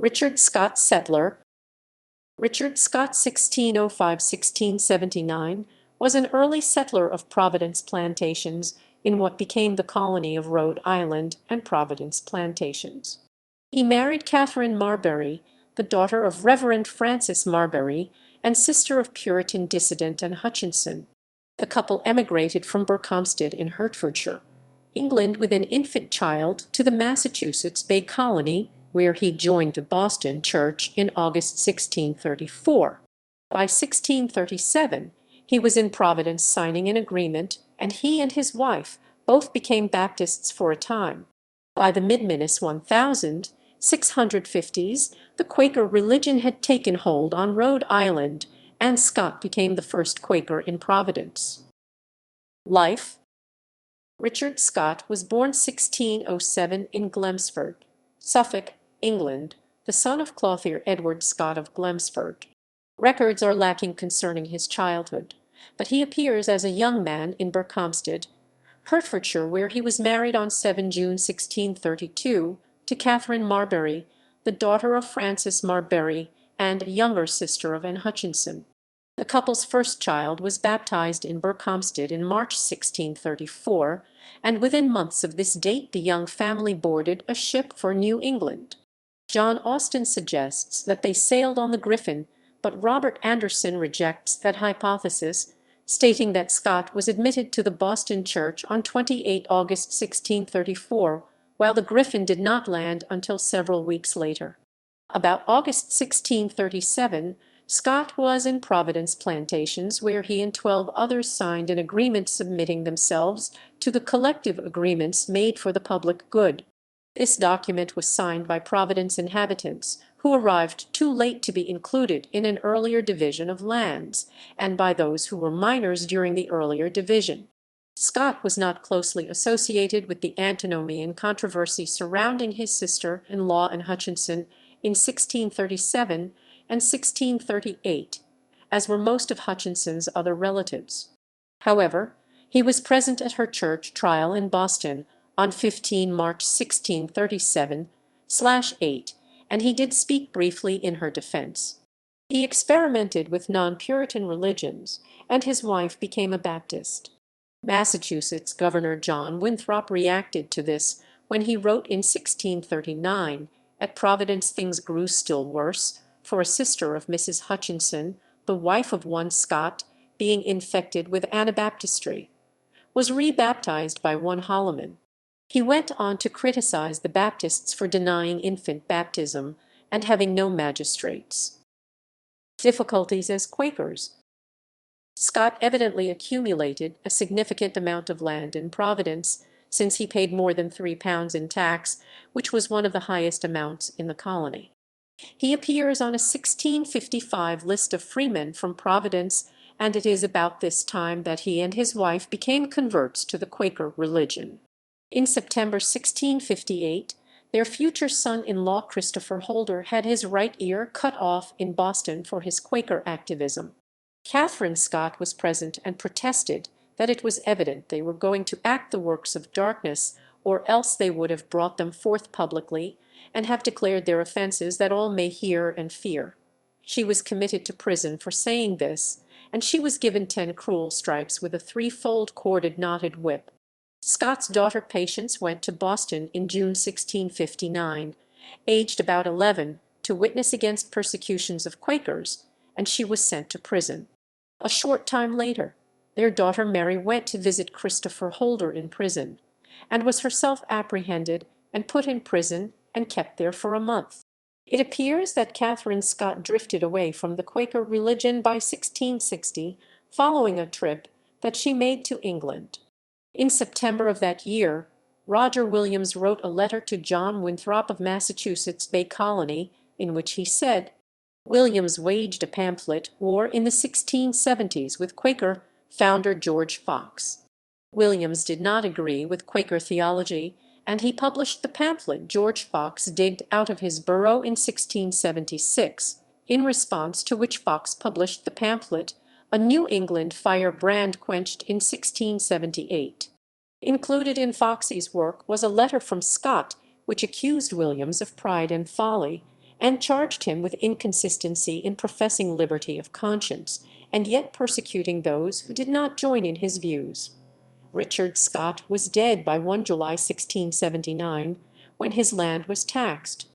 Richard Scott Settler. Richard Scott (1605–1679) was an early settler of Providence Plantations in what became the colony of Rhode Island and Providence Plantations. He married Katherine Marbury, the daughter of Reverend Francis Marbury and sister of Puritan dissident Anne Hutchinson. The couple emigrated from Berkhamsted in Hertfordshire, England, with an infant child to the Massachusetts Bay Colony, where he joined the Boston Church in August 1634. By 1637 he was in Providence signing an agreement, and he and his wife both became Baptists for a time. By the mid-1650s, the Quaker religion had taken hold on Rhode Island, and Scott became the first Quaker in Providence. Life. Richard Scott was born 1607 in Glemsford, Suffolk, England, the son of clothier Edward Scott of Glemsford. Records are lacking concerning his childhood, but he appears as a young man in Berkhamsted, Hertfordshire, where he was married on 7 June 1632 to Katherine Marbury, the daughter of Francis Marbury and a younger sister of Anne Hutchinson. The couple's first child was baptized in Berkhamsted in March 1634, and within months of this date the young family boarded a ship for New England. John Austin suggests that they sailed on the Griffin, but Robert Anderson rejects that hypothesis, stating that Scott was admitted to the Boston Church on 28 August 1634, while the Griffin did not land until several weeks later. About August 1637, Scott was in Providence Plantations, where he and 12 others signed an agreement submitting themselves to the collective agreements made for the public good. This document was signed by Providence inhabitants, who arrived too late to be included in an earlier division of lands, and by those who were minors during the earlier division. Scott was not closely associated with the antinomian controversy surrounding his sister-in-law Anne Hutchinson in 1637 and 1638, as were most of Hutchinson's other relatives. However, he was present at her church trial in Boston on 15 March 1637/8, and he did speak briefly in her defense. He experimented with non-Puritan religions, and his wife became a Baptist. Massachusetts Governor John Winthrop reacted to this when he wrote in 1639, "At Providence things grew still worse, for a sister of Mrs. Hutchinson, the wife of one Scott, being infected with Anabaptistry, was rebaptized by one Holloman." He went on to criticize the Baptists for denying infant baptism and having no magistrates. Difficulties as Quakers. Scott evidently accumulated a significant amount of land in Providence, since he paid more than £3 in tax, which was one of the highest amounts in the colony. He appears on a 1655 list of freemen from Providence, and it is about this time that he and his wife became converts to the Quaker religion. In September 1658, their future son-in-law Christopher Holder had his right ear cut off in Boston for his Quaker activism. Katherine Scott was present and protested that it was evident they were going to act the works of darkness, or else they would have brought them forth publicly, and have declared their offences that all may hear and fear. She was committed to prison for saying this, and she was given 10 cruel stripes with a 3-fold corded knotted whip. Scott's daughter Patience went to Boston in June 1659, aged about 11, to witness against persecutions of Quakers, and she was sent to prison. A short time later, their daughter Mary went to visit Christopher Holder in prison, and was herself apprehended and put in prison and kept there for a month. It appears that Katherine Scott drifted away from the Quaker religion by 1660, following a trip that she made to England. In September of that year, Roger Williams wrote a letter to John Winthrop of Massachusetts Bay Colony, in which he said, Williams waged a pamphlet war in the 1670s with Quaker founder George Fox. Williams did not agree with Quaker theology, and he published the pamphlet George Fox digged out of his burrow in 1676, in response to which Fox published the pamphlet A New England Firebrand Quenched in 1678. Included in Fox's work was a letter from Scott which accused Williams of pride and folly, and charged him with inconsistency in professing liberty of conscience, and yet persecuting those who did not join in his views. Richard Scott was dead by 1 July 1679, when his land was taxed.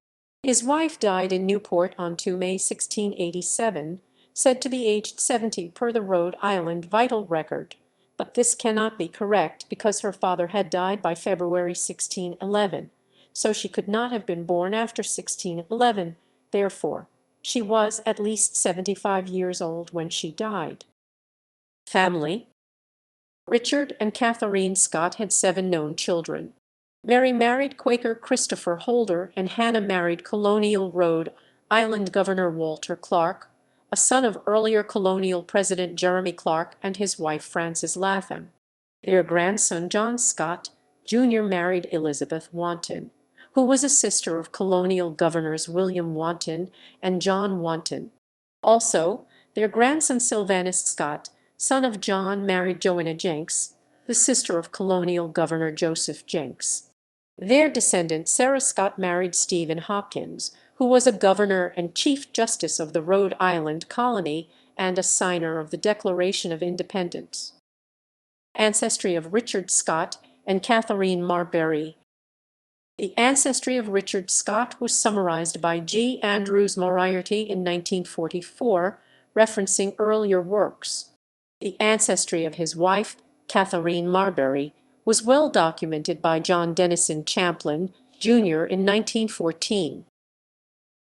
His wife died in Newport on 2 May 1687, said to be aged 70 per the Rhode Island vital record, but this cannot be correct because her father had died by February 1611, so she could not have been born after 1611, therefore she was at least 75 years old when she died. Family. Richard and Katherine Scott had 7 known children. Mary married Quaker Christopher Holder, and Hannah married colonial Rhode Island Governor Walter Clark, a son of earlier colonial President Jeremy Clark and his wife Frances Latham. Their grandson John Scott, Jr. married Elizabeth Wanton, who was a sister of colonial governors William Wanton and John Wanton. Also, their grandson Sylvanus Scott, son of John, married Joanna Jenks, the sister of colonial Governor Joseph Jenks. Their descendant Sarah Scott married Stephen Hopkins, who was a governor and chief justice of the Rhode Island colony and a signer of the Declaration of Independence. Ancestry of Richard Scott and Katherine Marbury. The ancestry of Richard Scott was summarized by G. Andrews Moriarty in 1944, referencing earlier works. The ancestry of his wife, Katherine Marbury, was well documented by John Dennison Champlin, Jr. in 1914.